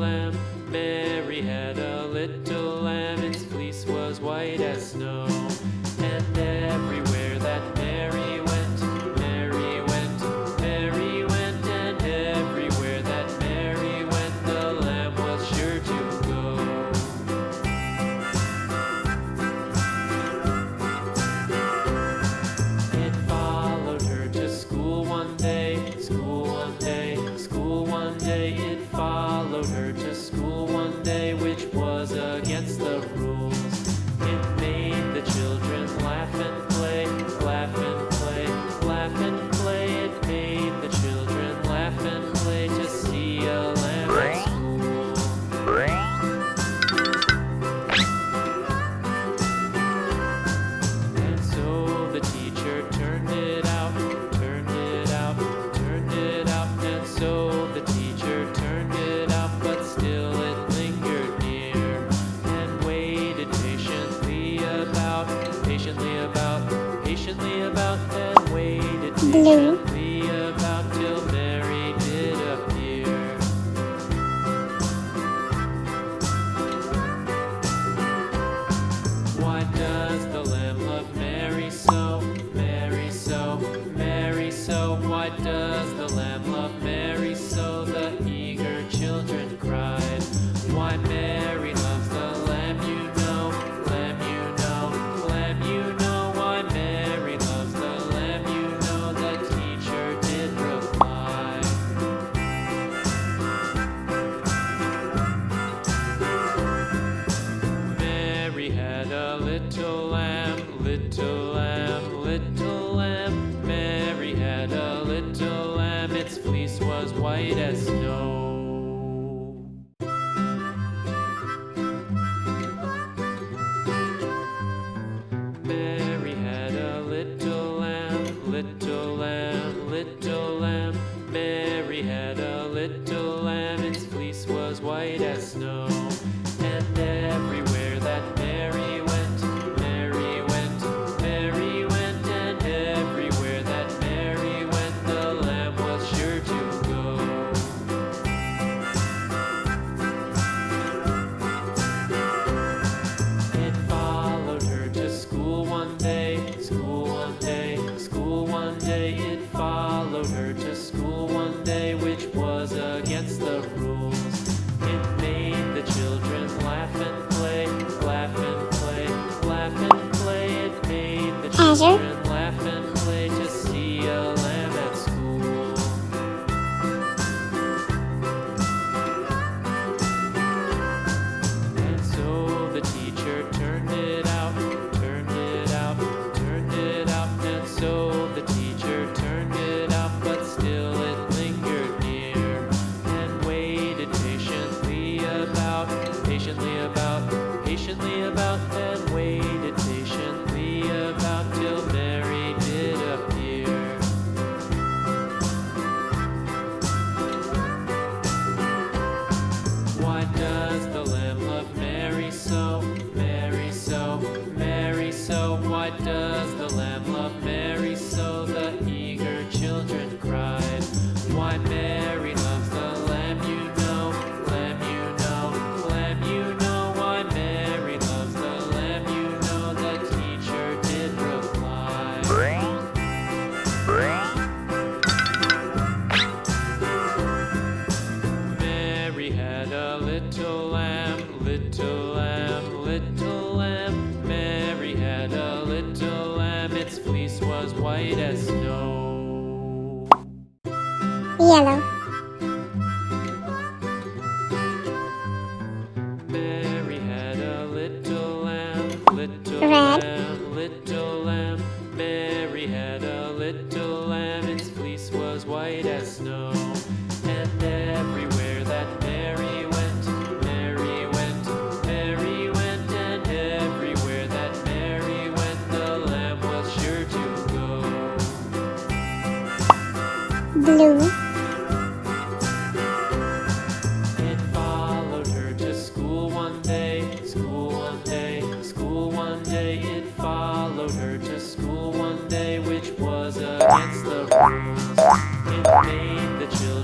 lamb. Mary had a little lamb, its fleece was white as snow. And everywhere that Mary went, Mary went, Mary went, and everywhere that Mary went, the lamb was sure to go. It followed her to school one day, school one day, school one day. It followed her to school one day, which was against the rules. It made the children laugh and play, laugh and play, laugh and play. It made the children laugh and play to see a lamb at school. And so the teacher turned it out, turned it out, turned it out. And so the teacher turned it out, but still it lingered near and waited patiently about, and waited patiently about till Mary did appear. Why does the lamb love Mary so, Mary so, Mary so? Why does the lamb love Mary so? The eager children cried. Why Mary loves the lamb, you know, lamb, you know, lamb, you know. Why Mary loves the lamb, you know, the teacher did reply. Mary had a little lamb, little lamb, little lamb. Mary had a little lamb, its fleece was white as snow. Mary had a little lamb, little lamb, little lamb. Mary had a little lamb, its fleece was white as snow. And everywhere that Mary went, Mary went, Mary went, and everywhere that Mary went, the lamb was sure to go. It followed her to school one day, school one day, school one day. It followed her to school one day, which was against the rules. It made the children laugh and play, laugh and play, laugh and play. It made the children laugh and play to see a lamb at school. And so the teacher turned it out, turned it out, turned it out. And so the teacher turned it out, but still it lingered near and waited patiently about, and waited patiently about till Mary did appear. Why does the lamb love Mary so, Mary so, Mary so? Why does the lamb love Mary so? The eager children cried. Why Mary loves the lamb, you know, lamb, you know, lamb, you know. Why Mary loves the lamb, you know, the teacher did reply. Mary had a little lamb, little lamb, little lamb. Mary had a little lamb, its fleece was white as snow. Yellow. Mary had a little lamb, little Red. lamb, little lamb. Mary had a little lamb, its fleece was white as snow. And everywhere that Mary went, Mary went, Mary went, and everywhere that Mary went, the lamb was sure to go. Blue. It followed her to school one day, school one day, school one day. It followed her to school one day, which was against the rules. It made the children